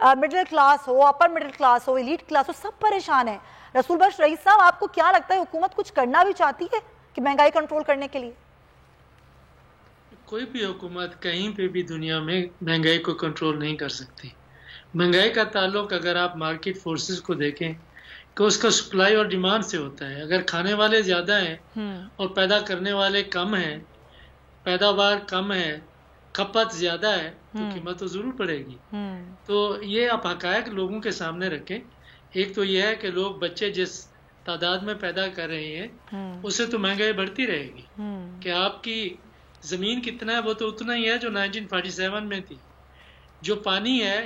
Middle class ہو، upper middle class ہو، elite class ہو، سب پریشان ہیں۔ رسول بخش رئیس صاحب، آپ کو کیا لگتا ہے حکومت کچھ کرنا بھی چاہتی ہے کہ مہنگائی کنٹرول کرنے کے لیے؟ کوئی بھی حکومت کہیں پہ بھی دنیا میں مہنگائی کو کنٹرول نہیں کر سکتی۔ مہنگائی کا تعلق اگر آپ مارکیٹ فورسز کو دیکھیں کہ اس کا سپلائی اور ڈیمانڈ سے ہوتا ہے۔ اگر کھانے والے زیادہ ہیں اور پیدا کرنے والے کم ہیں، پیداوار کم ہے، کھپت زیادہ ہے، تو قیمت تو ضرور پڑے گی۔ تو یہ آپ حقائق لوگوں کے سامنے رکھیں۔ ایک تو یہ ہے کہ لوگ بچے جس تعداد میں پیدا کر رہے ہیں اس سے تو مہنگائی بڑھتی رہے گی۔ کہ آپ کی زمین کتنا ہے وہ تو اتنا ہی ہے جو 1947 میں تھی۔ جو پانی ہے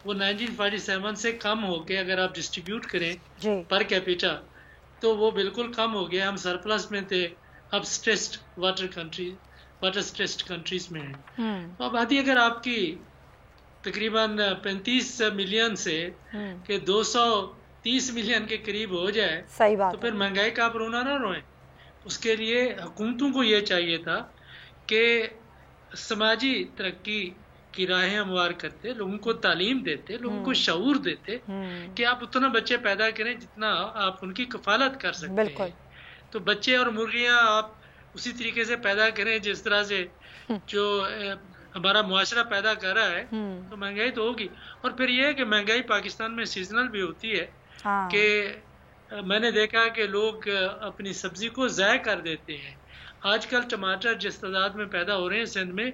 وہ 1947 سے کم ہو کے اگر آپ ڈسٹریبیوٹ کریں پر کیپیٹا تو وہ بالکل کم ہو گیا۔ ہم سرپلس میں تھے، اب واٹر اسٹریسڈ کنٹریز میں ہیں۔ تو آبادی اگر آپ کی تقریباً 35 ملین سے کہ 230 ملین کے قریب ہو جائے تو پھر مہنگائی کا آپ رونا نہ روئیں۔ اس کے لیے حکومتوں کو یہ چاہیے تھا کہ سماجی ترقی کی راہیں ہموار کرتے، لوگوں کو تعلیم دیتے، لوگوں کو شعور دیتے کہ آپ اتنا بچے پیدا کریں جتنا آپ ان کی کفالت کر سکتے ہیں۔ تو بچے اور مرغیاں آپ اسی طریقے سے پیدا کریں جس طرح سے جو ہمارا معاشرہ پیدا کر رہا ہے، تو مہنگائی تو ہوگی۔ اور پھر یہ ہے کہ مہنگائی پاکستان میں سیزنل بھی ہوتی ہے کہ میں نے دیکھا کہ لوگ اپنی سبزی کو ضائع کر دیتے ہیں۔ آج کل ٹماٹر جس تعداد میں پیدا ہو رہے ہیں سندھ میں،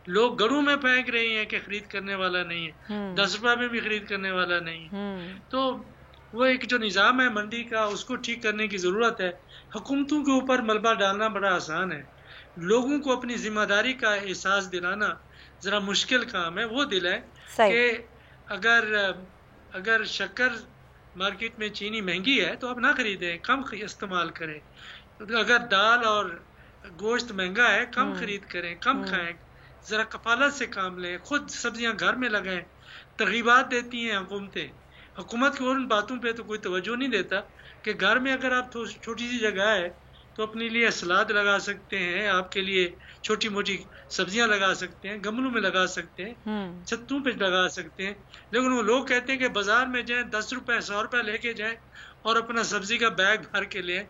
لوگ گھروں میں پھینک رہے ہیں کہ خرید کرنے والا نہیں ہے، 10 روپے میں بھی خرید کرنے والا نہیں ہے۔ تو وہ ایک جو نظام ہے منڈی کا، اس کو ٹھیک کرنے کی ضرورت ہے۔ حکومتوں کے اوپر ملبہ ڈالنا بڑا آسان ہے، لوگوں کو اپنی ذمہ داری کا احساس دلانا ذرا مشکل کام ہے۔ وہ دلائیں کہ اگر شکر مارکیٹ میں چینی مہنگی ہے تو آپ نہ خریدیں، کم استعمال کریں۔ اگر دال اور گوشت مہنگا ہے کم خرید کریں، کم کھائیں، ذرا کفالت سے کام لیں، خود سبزیاں گھر میں لگائیں۔ ترغیبات دیتی ہیں حکومتیں، حکومت کو ان باتوں پہ تو کوئی توجہ نہیں دیتا کہ گھر میں اگر آپ چھوٹی سی جگہ ہے تو اپنے لیے سلاد لگا سکتے ہیں، آپ کے لیے چھوٹی موٹی سبزیاں لگا سکتے ہیں، گملوں میں لگا سکتے ہیں، چھتوں پہ لگا سکتے ہیں۔ لیکن وہ لوگ کہتے ہیں کہ بازار میں جائیں، 10 روپے 100 روپے لے کے جائیں اور اپنا سبزی کا بیگ بھر کے لیں۔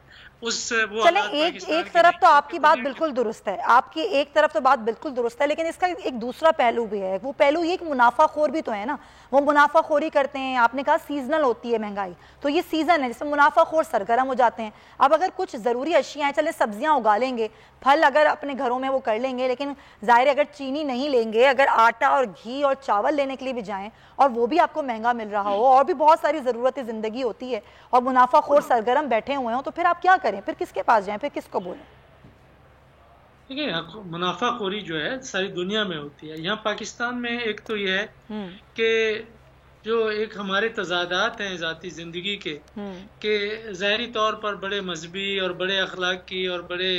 چلیں ایک طرف تو آپ کی بات بالکل درست ہے، آپ کی ایک طرف تو بات بالکل درست ہے، لیکن اس کا ایک دوسرا پہلو بھی ہے۔ وہ پہلو یہ کہ منافع خور بھی تو ہے نا، وہ منافع خوری کرتے ہیں۔ آپ نے کہا سیزنل ہوتی ہے مہنگائی، تو یہ سیزن ہے جس میں منافع خور سرگرم ہو جاتے ہیں۔ اب اگر کچھ ضروری اشیاء ہیں، چلیں سبزیاں اگا لیں گے، پھل اگر اپنے گھروں میں وہ کر لیں گے، لیکن ظاہر اگر چینی نہیں لیں گے، اگر آٹا اور گھی اور چاول لینے کے لیے بھی جائیں اور وہ بھی آپ کو مہنگا مل رہا ہو، اور بھی بہت ساری ضرورت زندگی ہوتی ہے، اور منافع خور سرگرم بیٹھے ہوئے ہوں، تو پھر آپ کیا کریں؟ پھر کس کے پاس جائیں؟ پھر کس کو بولیں؟ دیکھیں، منافع خوری جو ہے ساری دنیا میں ہوتی ہے۔ یہاں پاکستان میں ایک تو یہ ہے کہ جو ایک ہمارے تضادات ہیں ذاتی زندگی کے، کہ ظاہری طور پر بڑے مذہبی اور بڑے اخلاقی اور بڑے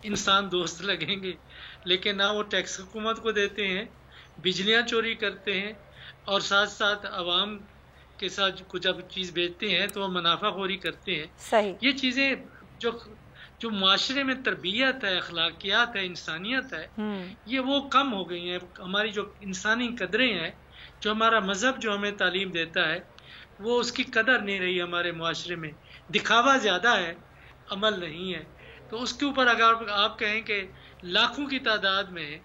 انسان دوست لگیں گے، لیکن نہ وہ ٹیکس حکومت کو دیتے ہیں، بجلیاں چوری کرتے ہیں، اور ساتھ ساتھ عوام کے ساتھ جب چیز بیچتے ہیں تو وہ منافع خوری کرتے ہیں۔ یہ چیزیں جو معاشرے میں تربیت ہے، اخلاقیات ہے، انسانیت ہے، یہ وہ کم ہو گئی ہیں۔ ہماری جو انسانی قدریں ہیں، جو ہمارا مذہب جو ہمیں تعلیم دیتا ہے، وہ اس کی قدر نہیں رہی ہمارے معاشرے میں۔ دکھاوا زیادہ ہے، عمل نہیں ہے۔ تو اس کے اوپر اگر آپ کہیں کہ لاکھوں کی تعداد میں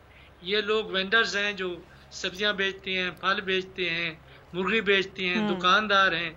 یہ لوگ وینڈرز ہیں جو سبزیاں بیچتے ہیں، پھل بیچتے ہیں، مرغی بیچتے ہیں، دکاندار ہیں،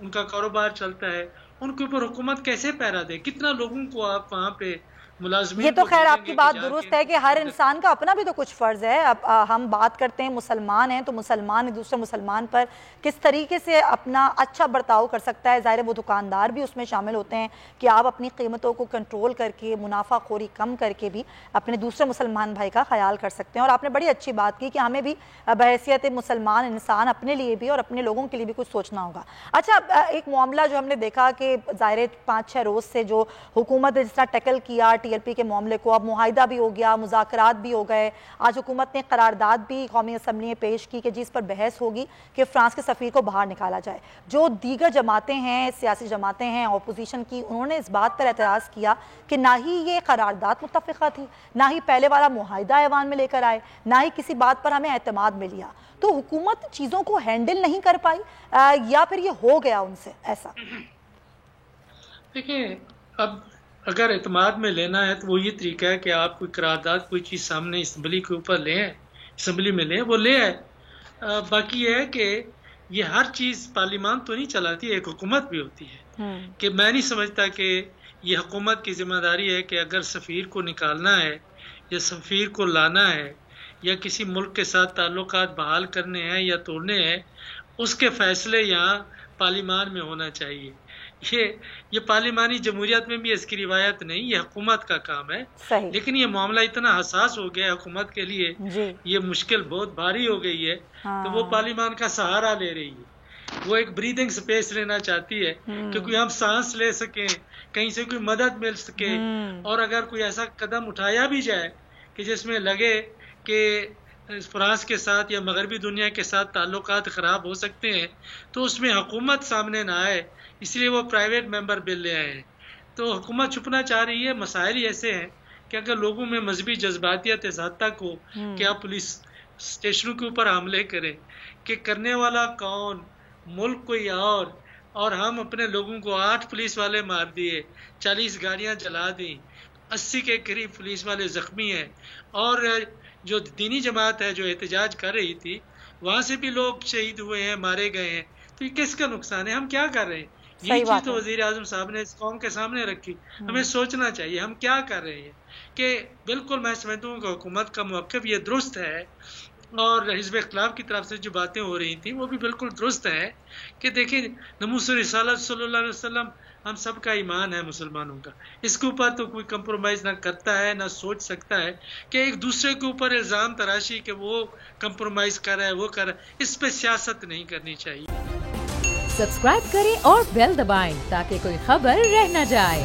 ان کا کاروبار چلتا ہے، ان کے اوپر حکومت کیسے پیرا دے؟ کتنا لوگوں کو آپ وہاں پہ ملازمین؟ یہ تو خیر آپ کی بات درست ہے کہ ہر انسان کا اپنا بھی تو کچھ فرض ہے۔ اب ہم بات کرتے ہیں مسلمان ہیں تو مسلمان دوسرے مسلمان پر کس طریقے سے اپنا اچھا برتاؤ کر سکتا ہے، ظاہر وہ دکاندار بھی اس میں شامل ہوتے ہیں کہ آپ اپنی قیمتوں کو کنٹرول کر کے، منافع خوری کم کر کے بھی اپنے دوسرے مسلمان بھائی کا خیال کر سکتے ہیں۔ اور آپ نے بڑی اچھی بات کی کہ ہمیں بھی بحیثیت مسلمان انسان اپنے لیے بھی اور اپنے لوگوں کے لیے بھی کچھ سوچنا ہوگا۔ اچھا، ایک معاملہ جو ہم نے دیکھا کہ ظاہر 5-6 روز سے جو حکومت نے جس طرح ٹیکل کیا ٹی ایل پی کے معاملے کو، اب معاہدہ بھی ہو گیا، مذاکرات بھی ہو گئے، آج حکومت نے قرارداد بھی قومی اسمبلی میں پیش کی کہ جس پر بحث ہوگی کہ فرانس کے سفیر کو باہر نکالا جائے۔ جو دیگر جماعتیں ہیں، سیاسی جماعتیں ہیں اپوزیشن کی، انہوں نے اس بات پر اعتراض کیا کہ نہ ہی یہ قرارداد متفقہ تھی، نہ ہی پہلے والا معاہدہ ایوان میں لے کر آئے، نہ ہی کسی بات پر ہمیں اعتماد میں لیا۔ تو حکومت چیزوں کو ہینڈل نہیں کر پائی یا پھر یہ ہو گیا ان سے ایسا؟ دیکھیں اب اگر اعتماد میں لینا ہے تو وہ یہ طریقہ ہے کہ آپ کوئی قرارداد کوئی چیز سامنے اسمبلی کے اوپر لیں، اسمبلی میں لیں، وہ لے آئے۔ باقی یہ ہے کہ یہ ہر چیز پارلیمان تو نہیں چلاتی، ایک حکومت بھی ہوتی ہے کہ میں نہیں سمجھتا کہ یہ حکومت کی ذمہ داری ہے کہ اگر سفیر کو نکالنا ہے یا سفیر کو لانا ہے یا کسی ملک کے ساتھ تعلقات بحال کرنے ہیں یا توڑنے ہیں، اس کے فیصلے یہاں پارلیمان میں ہونا چاہیے۔ یہ پارلیمانی جمہوریت میں بھی اس کی روایت نہیں، یہ حکومت کا کام ہے۔ لیکن یہ معاملہ اتنا حساس ہو گیا ہے حکومت کے لیے، یہ مشکل بہت بھاری ہو گئی ہے تو وہ پارلیمان کا سہارا لے رہی ہے، وہ ایک بریدنگ سپیس لینا چاہتی ہے کہ کوئی ہم سانس لے سکیں، کہیں سے کوئی مدد مل سکے، اور اگر کوئی ایسا قدم اٹھایا بھی جائے کہ جس میں لگے کہ فرانس کے ساتھ یا مغربی دنیا کے ساتھ تعلقات خراب ہو سکتے ہیں تو اس میں حکومت سامنے نہ آئے، اس لیے وہ پرائیویٹ ممبر بل لے آئے ہیں۔ تو حکومت چھپنا چاہ رہی ہے۔ مسائل ایسے ہیں کہ اگر لوگوں میں مذہبی جذباتیت اس حد تک ہو کہ آپ پولیس اسٹیشنوں کے اوپر حملے کریں کہ کرنے والا کون، ملک کوئی اور ہم اپنے لوگوں کو 8 پولیس والے مار دیے، 40 گاڑیاں جلا دیں، 80 کے قریب پولیس والے زخمی ہیں، اور جو دینی جماعت ہے جو احتجاج کر رہی تھی وہاں سے بھی لوگ شہید ہوئے ہیں، مارے گئے ہیں، تو یہ کس کا نقصان ہے؟ ہم کیا کر رہے ہیں؟ یہ چیز تو وزیر اعظم صاحب نے اس قوم کے سامنے رکھی۔ ہمیں سوچنا چاہیے ہم کیا کر رہے ہیں، کہ بالکل میں سمجھتا ہوں کہ حکومت کا موقف یہ درست ہے، اور حزب اختلاف کی طرف سے جو باتیں ہو رہی تھیں وہ بھی بالکل درست ہے کہ دیکھیں ناموس رسالت صلی اللہ علیہ وسلم ہم سب کا ایمان ہے مسلمانوں کا، اس کے اوپر تو کوئی کمپرومائز نہ کرتا ہے نہ سوچ سکتا ہے کہ ایک دوسرے کے اوپر الزام تراشی کہ وہ کمپرومائز کر رہا ہے وہ کر رہا ہے، اس پہ سیاست نہیں کرنی چاہیے۔ سبسکرائب کریں اور بیل دبائیں تاکہ کوئی خبر رہ نہ جائے۔